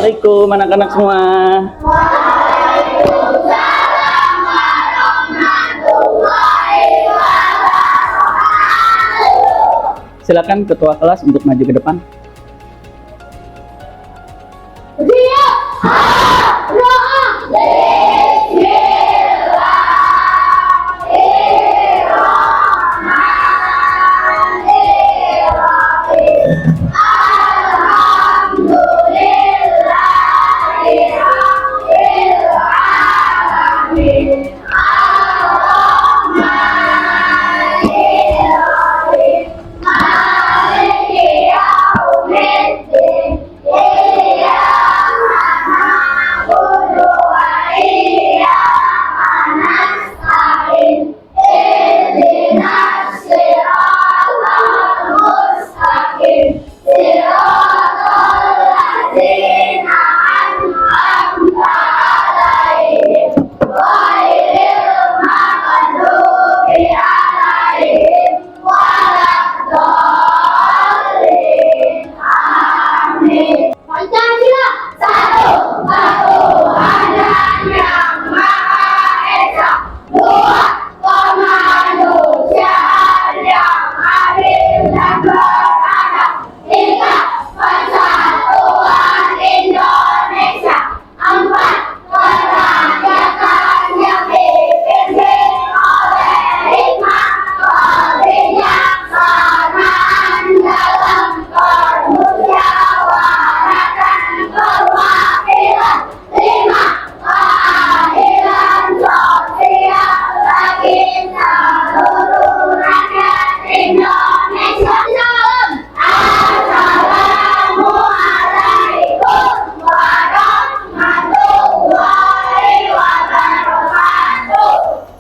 Assalamualaikum anak-anak semua. Silakan ketua kelas untuk maju ke depan.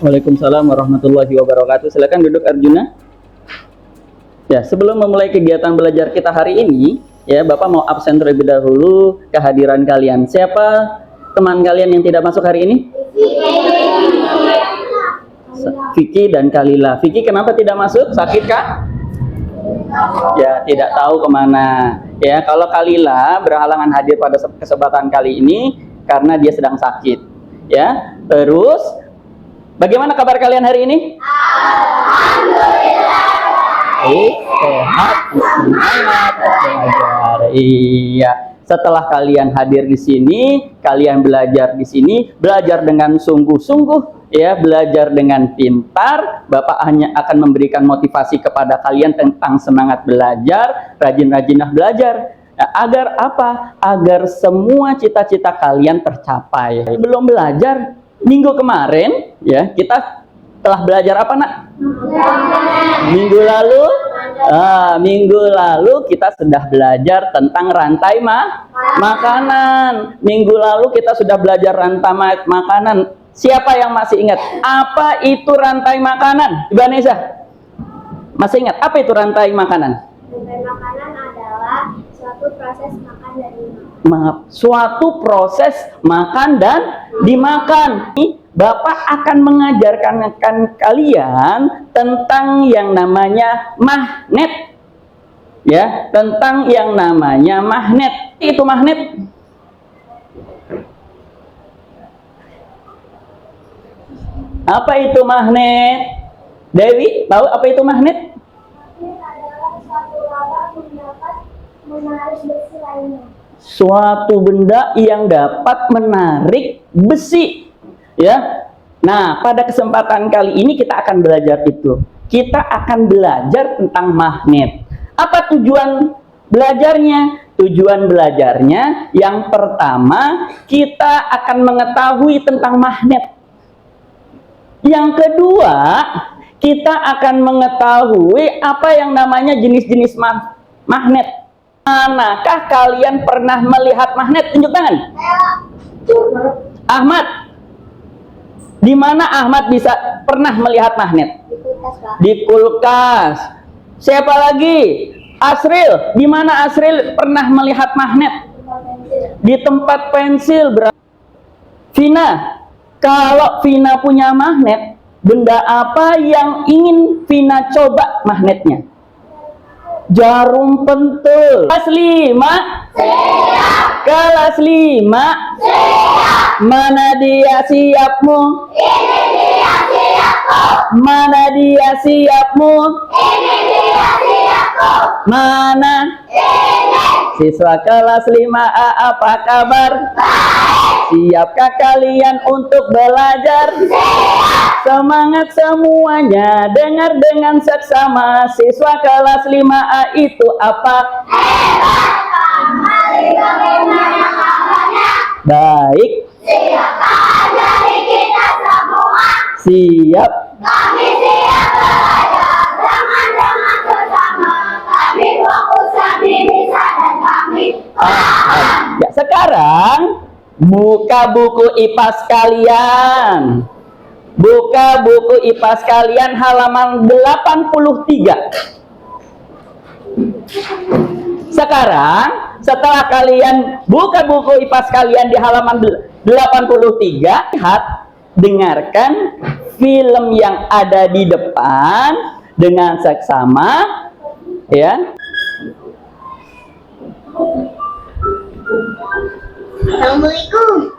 Waalaikumsalam warahmatullahi wabarakatuh. Silakan duduk Arjuna. Ya, sebelum memulai kegiatan belajar kita hari ini, ya Bapak mau absen terlebih dahulu kehadiran kalian. Siapa teman kalian yang tidak masuk hari ini? Vicky dan Kalila. Vicky kenapa tidak masuk? Sakit kah? Ya, tidak tahu kemana. Ya, kalau Kalila berhalangan hadir pada kesempatan kali ini karena dia sedang sakit. Ya, terus bagaimana kabar kalian hari ini? Alhamdulillah. Sehat, semangat belajar. Iya. Setelah kalian hadir di sini, kalian belajar di sini, belajar dengan sungguh-sungguh, ya, belajar dengan pintar. Bapak hanya akan memberikan motivasi kepada kalian tentang semangat belajar, rajin-rajinlah belajar. Nah, agar apa? Agar semua cita-cita kalian tercapai. Belum belajar minggu kemarin, ya, kita telah belajar apa, Nak? Minggu lalu kita sudah belajar tentang rantai makanan. Minggu lalu kita sudah belajar rantai makanan. Siapa yang masih ingat? Apa itu rantai makanan? Ibu Anissa, masih ingat apa itu rantai makanan? Rantai makanan adalah suatu proses makan dan dimakan. Suatu proses makan dan dimakan. Bapak akan mengajarkan kalian tentang yang namanya magnet. Ya, tentang yang namanya magnet. Itu magnet. Apa itu magnet? Dewi, tahu apa itu magnet? Magnet adalah suatu logam yang dapat menarik besi lainnya. Suatu benda yang dapat menarik besi. Ya. Nah, pada kesempatan kali ini kita akan belajar itu. Kita akan belajar tentang magnet. Apa tujuan belajarnya? Tujuan belajarnya yang pertama, kita akan mengetahui tentang magnet. Yang kedua, kita akan mengetahui apa yang namanya jenis-jenis magnet. Manakah kalian pernah melihat magnet? Tunjuk tangan. Ahmad. Di mana Ahmad bisa pernah melihat magnet? Di kulkas. Siapa lagi? Asril. Di mana Asril pernah melihat magnet? Di tempat pensil. Vina. Kalau Vina punya magnet, benda apa yang ingin Vina coba magnetnya? Jarum pentul. Kelas 5. Siap. Kelas 5. Siap. Mana dia siapmu? Ini dia siapku. Mana dia siapmu? Ini dia siapku. Mana? Ini. Siswa kelas 5A, apa kabar? Baik. Siapkah kalian untuk belajar? Siap. Semangat semuanya, dengar dengan seksama. Siswa kelas 5A itu apa? Hebat. Bagaimana kabarnya? Baik. Siapkah dari kita semua? Siap. Kami siap belajar dengan bersama. Kami fokus, kami bisa, dan kami paham. Ya, sekarang buka buku IPA sekalian. Buka buku IPA sekalian halaman 83. Sekarang setelah kalian buka buku IPA sekalian di halaman 83, lihat, dengarkan film yang ada di depan dengan seksama, ya. Assalamualaikum.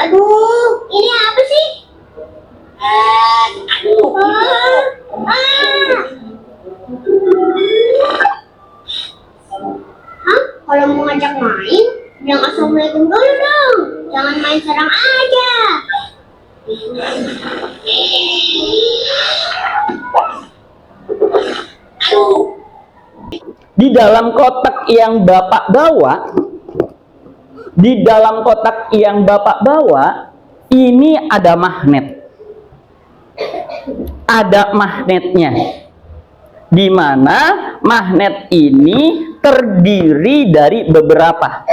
Aduh, ini apa sih? Kalau mau ngajak main, bilang assalamualaikum dulu dong. Jangan main serang aja. Di dalam kotak yang Bapak bawa, ini ada magnet. Ada magnetnya. Di mana magnet ini terdiri dari beberapa.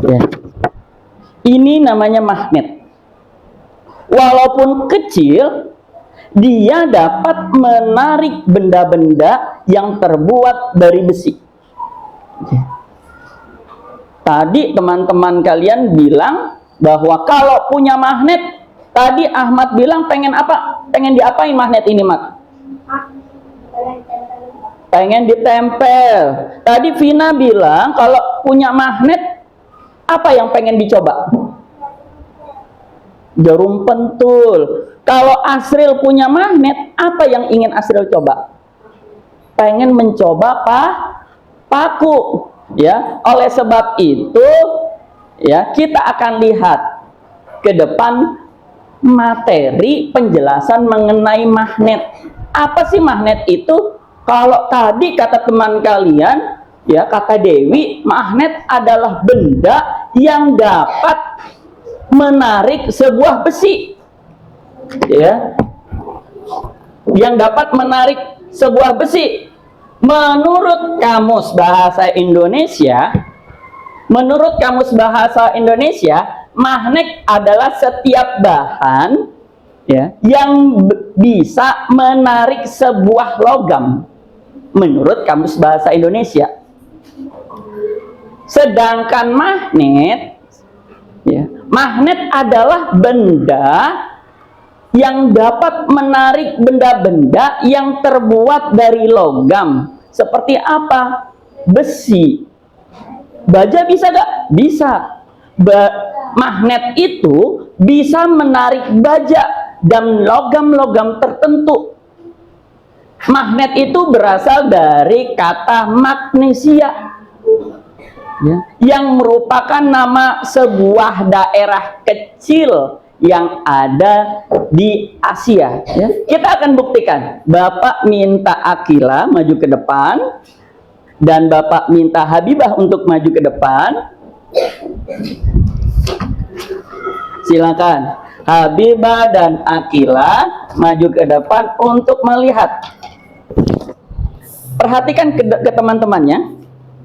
Ya. Ini namanya magnet. Walaupun kecil, dia dapat menarik benda-benda yang terbuat dari besi. Ya. Tadi teman-teman kalian bilang bahwa kalau punya magnet, tadi Ahmad bilang pengen apa? Pengen diapain magnet ini, Mat? Pengen ditempel. Tadi Vina bilang kalau punya magnet, apa yang pengen dicoba? Jarum pentul. Kalau Asril punya magnet, apa yang ingin Asril coba? Pengen mencoba paku. Ya, oleh sebab itu, ya, kita akan lihat ke depan materi penjelasan mengenai magnet. Apa sih magnet itu? Kalau tadi kata teman kalian, ya, kata Dewi, magnet adalah benda yang dapat menarik sebuah besi. Ya. Yang dapat menarik sebuah besi. Menurut Kamus Bahasa Indonesia, magnet adalah setiap bahan, ya, yang bisa menarik sebuah logam. Menurut Kamus Bahasa Indonesia. Sedangkan magnet, ya, magnet adalah benda yang dapat menarik benda-benda yang terbuat dari logam. Seperti apa? Besi. Baja bisa gak? Bisa. Magnet itu bisa menarik baja dan logam-logam tertentu. Magnet itu berasal dari kata magnesia, ya, yang merupakan nama sebuah daerah kecil yang ada di Asia. Ya. Kita akan buktikan. Bapak minta Akila maju ke depan. dan Bapak minta Habibah untuk maju ke depan. Silakan Habibah dan Akila maju ke depan untuk melihat. Perhatikan ke teman-temannya.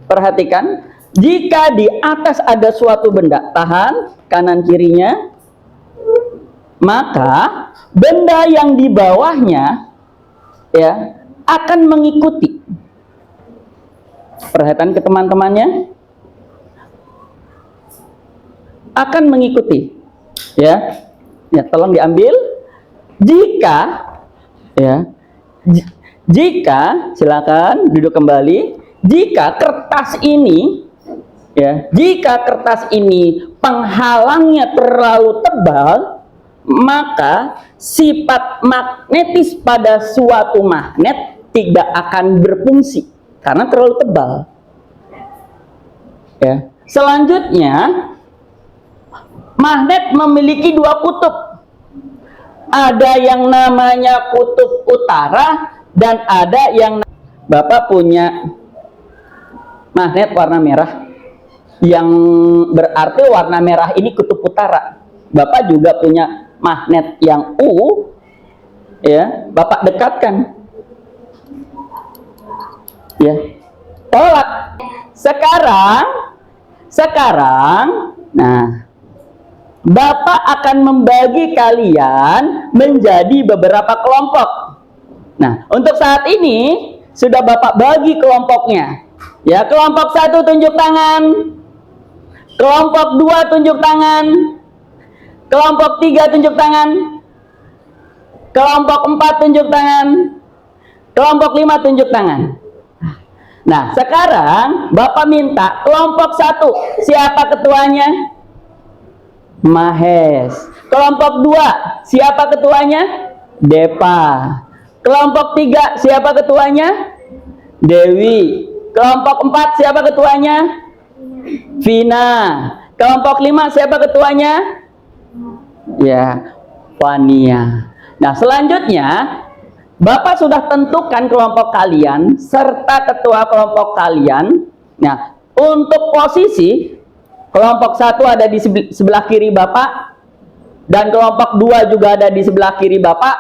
Perhatikan, jika di atas ada suatu benda, tahan kanan kirinya, maka benda yang di bawahnya ya akan mengikuti. Perhatikan ke teman-temannya, akan mengikuti. Ya, tolong diambil. Jika silakan duduk kembali. Jika kertas ini penghalangnya terlalu tebal, maka sifat magnetis pada suatu magnet tidak akan berfungsi karena terlalu tebal. Ya. Selanjutnya, magnet memiliki dua kutub. Ada yang namanya kutub utara dan ada yang Bapak punya magnet warna merah yang berarti warna merah ini kutub utara. Bapak juga punya magnet yang U, ya, Bapak dekatkan. Ya. Tolak. Sekarang, nah, Bapak akan membagi kalian menjadi beberapa kelompok. Nah, untuk saat ini sudah Bapak bagi kelompoknya. Ya, kelompok 1 tunjuk tangan. Kelompok 2 tunjuk tangan. Kelompok 3 tunjuk tangan. Kelompok 4 tunjuk tangan. Kelompok 5 tunjuk tangan. Nah, sekarang Bapak minta kelompok 1, siapa ketuanya? Mahes. Kelompok 2, siapa ketuanya? Depa. Kelompok 3, siapa ketuanya? Dewi. Kelompok 4, siapa ketuanya? Vina. Kelompok 5, siapa ketuanya? Ya, Fania. Nah, selanjutnya Bapak sudah tentukan kelompok kalian serta ketua kelompok kalian. Nah, untuk posisi kelompok 1 ada di sebelah kiri Bapak, dan kelompok 2 juga ada di sebelah kiri Bapak.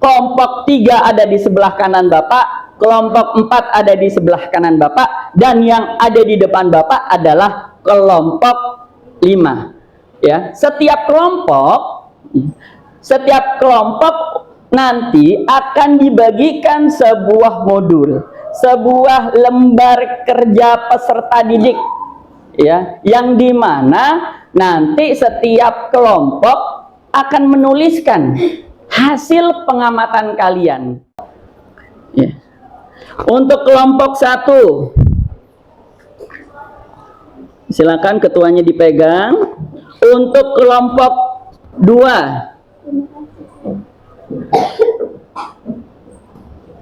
Kelompok 3 ada di sebelah kanan Bapak, kelompok 4 ada di sebelah kanan Bapak, dan yang ada di depan Bapak adalah kelompok 5. Ya, setiap kelompok nanti akan dibagikan sebuah modul, sebuah lembar kerja peserta didik, ya, yang dimana nanti setiap kelompok akan menuliskan hasil pengamatan kalian. Ya. Untuk kelompok 1, silakan ketuanya dipegang. Untuk kelompok 2,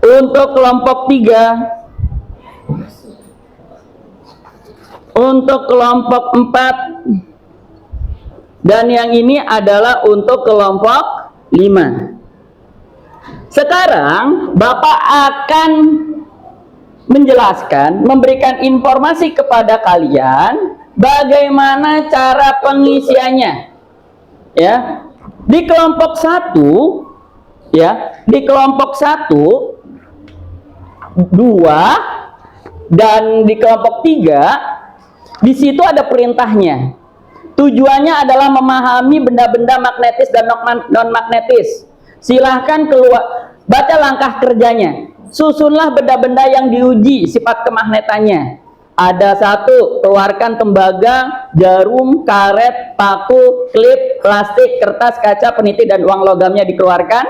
untuk kelompok 3, untuk kelompok 4, dan yang ini adalah untuk kelompok 5. Sekarang Bapak akan menjelaskan, memberikan informasi kepada kalian bagaimana cara pengisiannya. Ya. Di kelompok 1, ya, di kelompok 1, 2, dan di kelompok 3, di situ ada perintahnya. Tujuannya adalah memahami benda-benda magnetis dan non-magnetis. Silahkan keluar, baca langkah kerjanya. Susunlah benda-benda yang diuji sifat kemagnetannya. Ada 1, keluarkan tembaga, jarum, karet, paku, klip, plastik, kertas, kaca, peniti, dan uang logamnya dikeluarkan.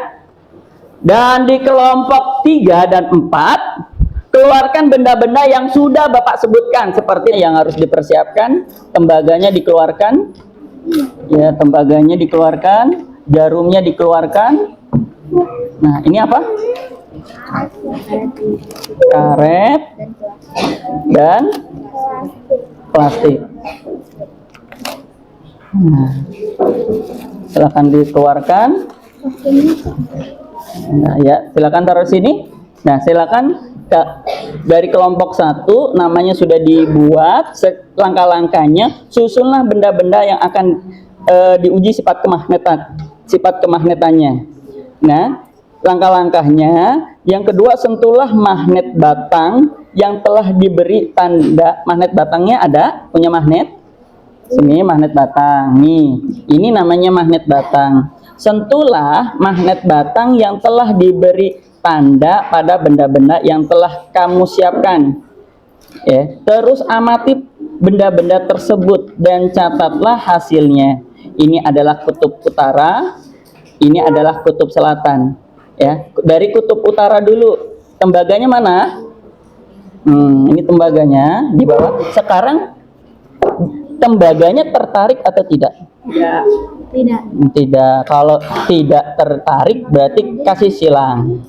Dan di kelompok 3 dan 4, keluarkan benda-benda yang sudah Bapak sebutkan, seperti yang harus dipersiapkan. Tembaganya dikeluarkan, ya, tembaganya dikeluarkan, jarumnya dikeluarkan. Nah, ini apa? Karet dan plastik. Nah, silakan dikeluarkan. Nah, ya, silakan taruh sini. Nah, silakan dari kelompok 1 namanya sudah dibuat, langkah-langkahnya susunlah benda-benda yang akan diuji sifat kemagnetannya. Nah, langkah-langkahnya yang kedua, sentuhlah magnet batang yang telah diberi tanda. Magnet batangnya ada, punya magnet sini, magnet batang nih, ini namanya magnet batang. Sentuhlah magnet batang yang telah diberi tanda pada benda-benda yang telah kamu siapkan. Ya, terus amati benda-benda tersebut dan catatlah hasilnya. Ini adalah kutub utara, ini adalah kutub selatan. Ya, dari kutub utara dulu, tembaganya mana? Ini tembaganya di bawah. Sekarang tembaganya tertarik atau tidak? Tidak. Tidak. Kalau tidak tertarik berarti kasih silang.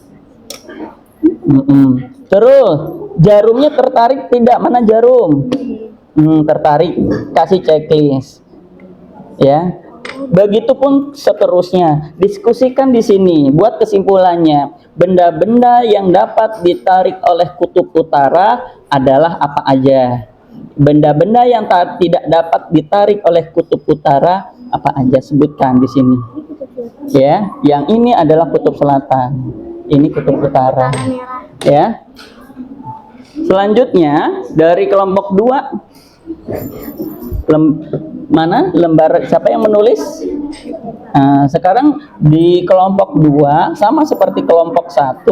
Terus jarumnya tertarik tidak? Mana jarum? Tertarik, kasih checklist. Ya. Begitupun seterusnya. Diskusikan di sini, buat kesimpulannya. Benda-benda yang dapat ditarik oleh kutub utara adalah apa aja? Benda-benda yang tidak dapat ditarik oleh kutub utara apa aja? Sebutkan di sini. Ya, yang ini adalah kutub selatan. Ini kutub utara. Ya. Selanjutnya dari kelompok 2, mana lembar siapa yang menulis? Nah, sekarang di kelompok 2 sama seperti kelompok 1,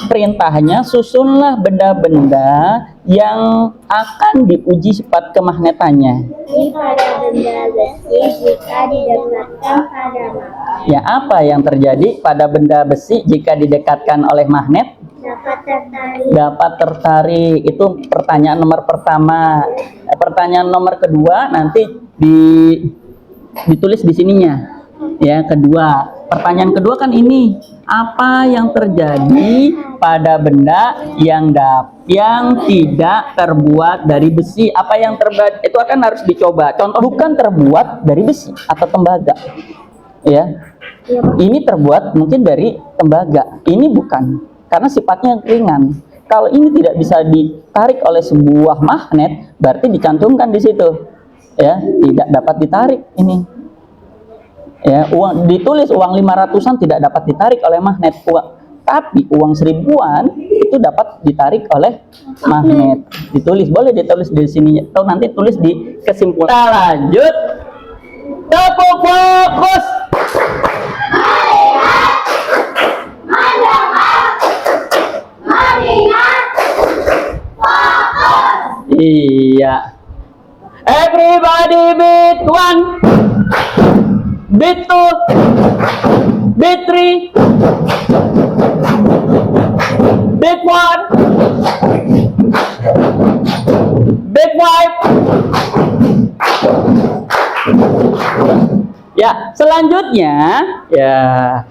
perintahnya susunlah benda-benda yang akan diuji sifat kemagnetannya. Pada benda besi jika didekatkan pada magnet Ya, apa yang terjadi pada benda besi jika didekatkan oleh magnet? Dapat tertarik. Itu pertanyaan nomor pertama. Pertanyaan nomor kedua nanti ditulis di sininya. Ya, kedua. Pertanyaan kedua kan ini, apa yang terjadi pada benda yang tidak terbuat dari besi? Apa yang terbuat itu akan harus dicoba. Contoh, bukan terbuat dari besi atau tembaga. Ya. Ini terbuat mungkin dari tembaga. Ini bukan, karena sifatnya ringan. Kalau ini tidak bisa ditarik oleh sebuah magnet, berarti dicantumkan di situ. Ya, tidak dapat ditarik ini. Ya, ditulis uang 500-an tidak dapat ditarik oleh magnet, tapi uang 1000-an itu dapat ditarik oleh magnet. Ditulis, boleh ditulis di sini atau nanti tulis di kesimpulan. Kita lanjut. Tepuk fokus. Iya. Everybody beat 1, beat 2, beat 3, beat 1, beat 5. Ya, selanjutnya ya,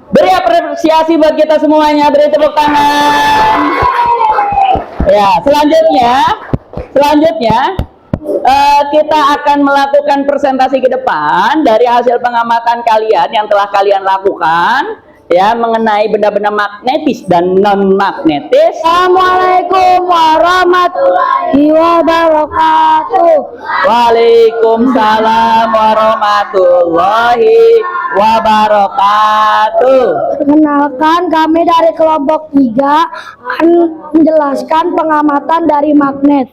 beri apresiasi buat kita semuanya, beri tepuk tangan. Ya, selanjutnya kita akan melakukan presentasi ke depan dari hasil pengamatan kalian yang telah kalian lakukan, ya, mengenai benda-benda magnetis dan non magnetis. Assalamualaikum warahmatullahi wabarakatuh. Waalaikumsalam warahmatullahi wabarakatuh. Perkenalkan, kami dari kelompok 3 akan menjelaskan pengamatan dari magnet.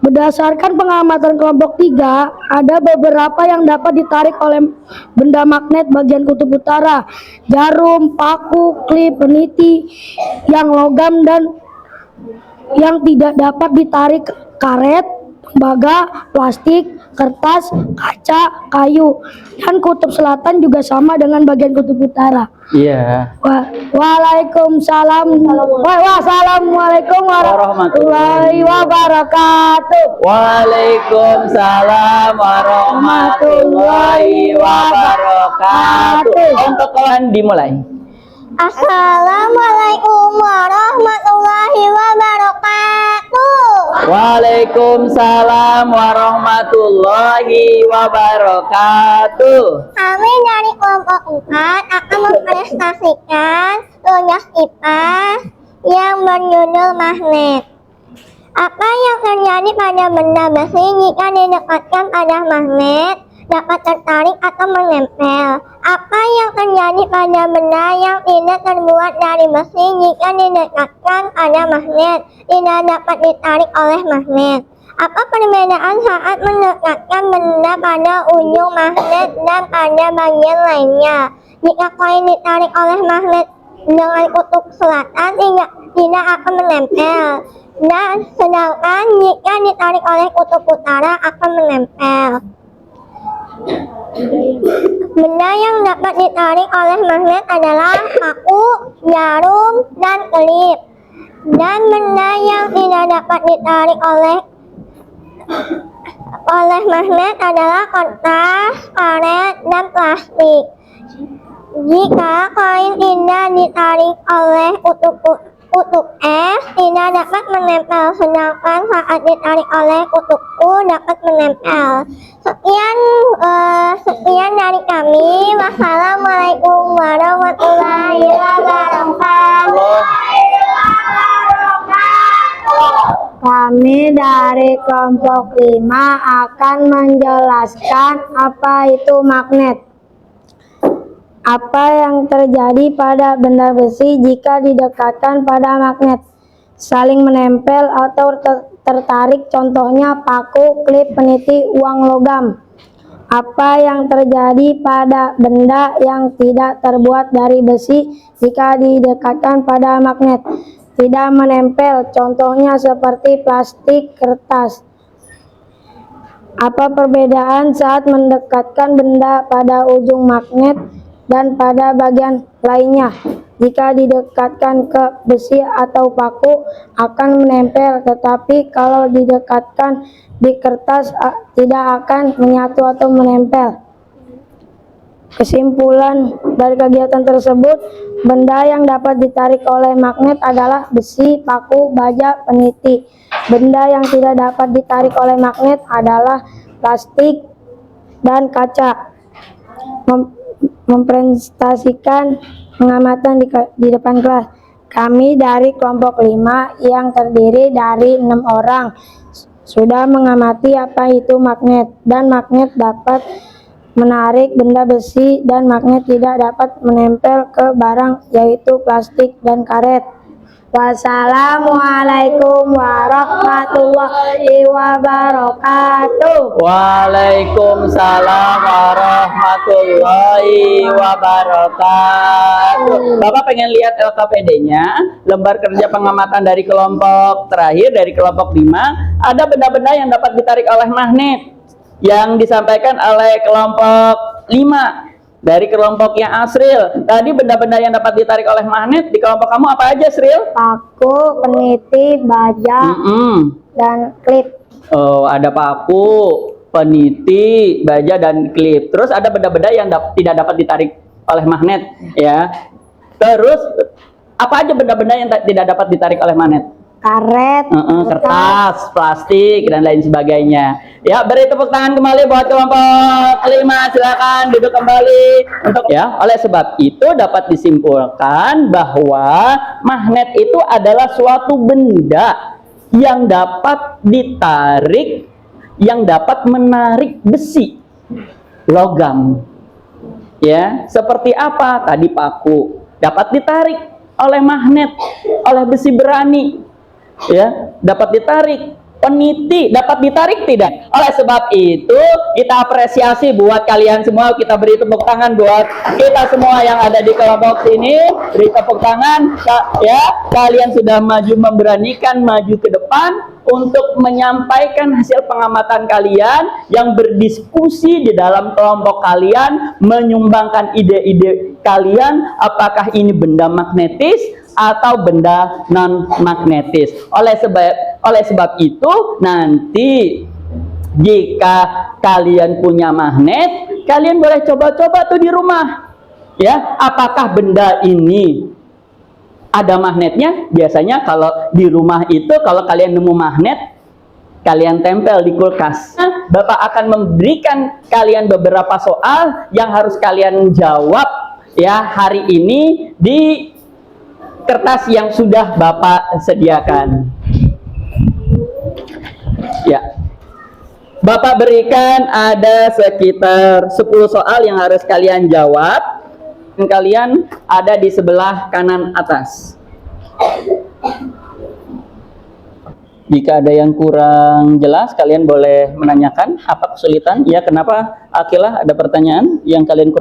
Berdasarkan pengamatan kelompok 3, ada beberapa yang dapat ditarik oleh benda magnet bagian kutub utara: jarum, paku, klip, peniti yang logam, dan yang tidak dapat ditarik karet, tembaga, plastik, kertas, kaca, kayu. Dan kutub selatan juga sama dengan bagian kutub utara. Iya. Waalaikumsalam. Wassalamualaikum warahmatullahi wabarakatuh. Waalaikumsalam warahmatullahi wabarakatuh. Untuk kawan dimulai. Assalamualaikum warahmatullahi wabarakatuh. Waalaikumsalam warahmatullahi wabarakatuh. Kami dari kelompok 4 akan mempresentasikan tugas IPA yang berjudul magnet. Apa yang terjadi pada benda besi jika didekatkan pada magnet? Dapat tertarik atau menempel. Apa yang terjadi pada benda yang tidak terbuat dari besi jika didekatkan pada magnet? Tidak dapat ditarik oleh magnet. Apa perbedaan saat mendekatkan benda pada ujung magnet dan pada bagian lainnya? Jika koin ditarik oleh magnet dengan kutub selatan tidak akan menempel. Dan sedangkan jika ditarik oleh kutub utara akan menempel. Benda yang dapat ditarik oleh magnet adalah paku, jarum, dan klip. Dan benda yang tidak dapat ditarik oleh magnet adalah kertas, karet, dan plastik. Jika koin tidak ditarik oleh kutub S tidak dapat menempel, sedangkan saat ditarik oleh kutub U dapat menempel. Sekian dari kami. Wassalamualaikum warahmatullahi wabarakatuh. Kami dari kelompok 5 akan menjelaskan apa itu magnet. Apa yang terjadi pada benda besi jika didekatkan pada magnet? Saling menempel atau tertarik, contohnya paku, klip, peniti, uang logam. Apa yang terjadi pada benda yang tidak terbuat dari besi jika didekatkan pada magnet? Tidak menempel, contohnya seperti plastik, kertas. Apa perbedaan saat mendekatkan benda pada ujung magnet dan pada bagian lainnya? Jika didekatkan ke besi atau paku akan menempel, tetapi kalau didekatkan di kertas tidak akan menyatu atau menempel. Kesimpulan dari kegiatan tersebut, benda yang dapat ditarik oleh magnet adalah besi, paku, baja, peniti. Benda yang tidak dapat ditarik oleh magnet adalah plastik dan kaca. Mempresentasikan pengamatan di depan kelas. Kami dari kelompok 5 yang terdiri dari 6 orang sudah mengamati apa itu magnet, dan magnet dapat menarik benda besi dan magnet tidak dapat menempel ke barang, yaitu plastik dan karet. Wassalamualaikum warahmatullahi wabarakatuh. Waalaikumsalam warahmatullahi wabarakatuh. Bapak pengen lihat LKPD-nya, lembar kerja pengamatan dari kelompok terakhir, dari kelompok 5, ada benda-benda yang dapat ditarik oleh magnet yang disampaikan oleh kelompok 5. Dari kelompoknya Asril, tadi benda-benda yang dapat ditarik oleh magnet di kelompok kamu apa aja, Sril? Paku, peniti, baja, dan klip. Oh, ada paku, peniti, baja, dan klip. Terus ada benda-benda yang tidak dapat ditarik oleh magnet, ya. Terus apa aja benda-benda yang tidak dapat ditarik oleh magnet? Karet, kertas, plastik, dan lain sebagainya. Ya, beri tepuk tangan kembali buat kelompok 5. Silakan duduk kembali. Oleh sebab itu dapat disimpulkan bahwa magnet itu adalah suatu benda yang dapat ditarik, yang dapat menarik besi, logam. Ya, seperti apa? Tadi paku dapat ditarik oleh magnet, oleh besi berani. Ya, dapat ditarik. Peniti dapat ditarik tidak? Oleh sebab itu kita apresiasi buat kalian semua, kita beri tepuk tangan buat kita semua yang ada di kelompok sini. Beri tepuk tangan, ya, kalian sudah maju, memberanikan maju ke depan untuk menyampaikan hasil pengamatan kalian, yang berdiskusi di dalam kelompok kalian, menyumbangkan ide-ide kalian, apakah ini benda magnetis atau benda non magnetis. Oleh sebab itu nanti jika kalian punya magnet, kalian boleh coba-coba tuh di rumah, ya, apakah benda ini ada magnetnya. Biasanya kalau di rumah itu, kalau kalian nemu magnet, kalian tempel di kulkas. Bapak akan memberikan kalian beberapa soal yang harus kalian jawab, ya, hari ini di kertas yang sudah Bapak sediakan. Ya. Bapak berikan ada sekitar 10 soal yang harus kalian jawab. Dan kalian ada di sebelah kanan atas. Jika ada yang kurang jelas, kalian boleh menanyakan apa kesulitan. Ya, kenapa Akilah ada pertanyaan yang kalian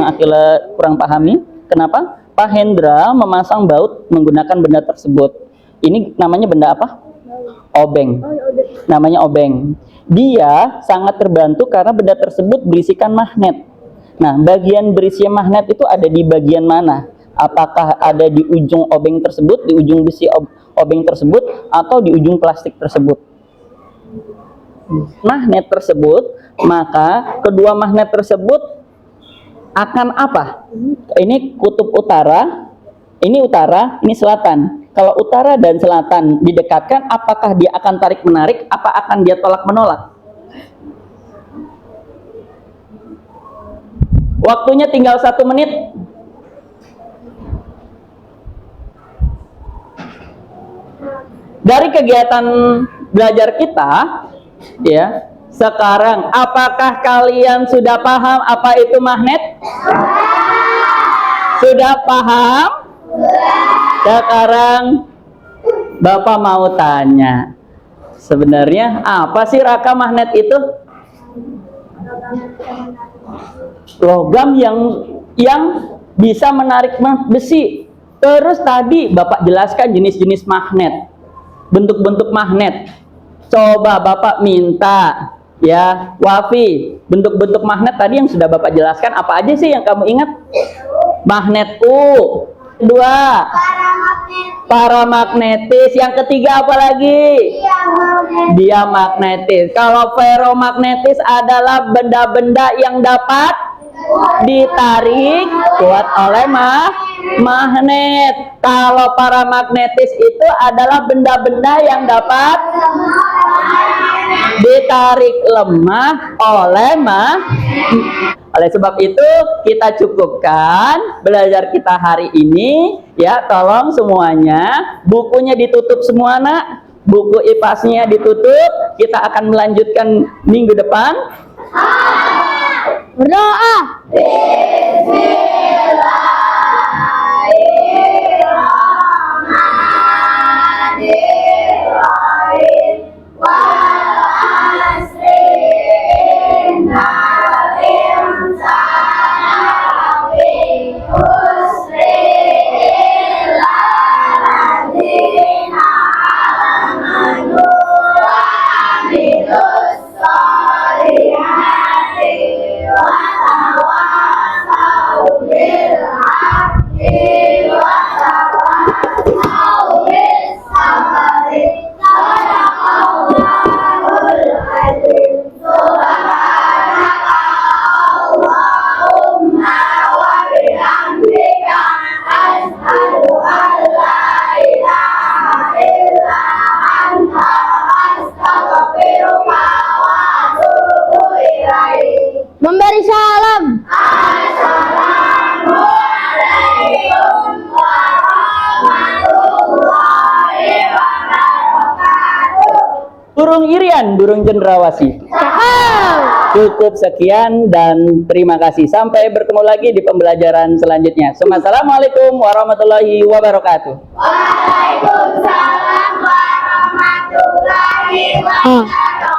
Akilah kurang pahami? Kenapa Pak Hendra memasang baut menggunakan benda tersebut? Ini namanya benda apa? Obeng. Namanya obeng. Dia sangat terbantu karena benda tersebut berisikan magnet. Nah, bagian berisinya magnet itu ada di bagian mana? Apakah ada di ujung obeng tersebut, di ujung besi obeng tersebut, atau di ujung plastik tersebut? Magnet tersebut, maka kedua magnet tersebut akan apa? Ini kutub utara, ini selatan. Kalau utara dan selatan didekatkan, apakah dia akan tarik menarik? Apa akan dia tolak menolak? Waktunya tinggal 1 menit. Dari kegiatan belajar kita, ya, sekarang apakah kalian sudah paham apa itu magnet? Sudah paham? Sekarang Bapak mau tanya, sebenarnya apa sih Raka magnet itu? Logam yang bisa menarik besi. Terus tadi Bapak jelaskan jenis-jenis magnet, bentuk-bentuk magnet. Coba Bapak minta, ya, Wafi, bentuk-bentuk magnet tadi yang sudah Bapak jelaskan apa aja sih yang kamu ingat? Magnet U. Kedua, paramagnetis. Yang ketiga apa lagi? Diamagnetis. Kalau ferromagnetis adalah benda-benda yang dapat ditarik kuat oleh magnet. Kalau paramagnetis itu adalah benda-benda yang dapat ditarik lemah oleh Oleh sebab itu kita cukupkan belajar kita hari ini, ya. Tolong semuanya bukunya ditutup semua, nak. Buku IPAS-nya ditutup. Kita akan melanjutkan minggu depan. Berdoa. Memberi salam. Burung Irian, burung cendrawasih. Cukup sekian dan terima kasih. Sampai bertemu lagi di pembelajaran selanjutnya. Assalamualaikum warahmatullahi wabarakatuh. Waalaikumsalam warahmatullahi wabarakatuh.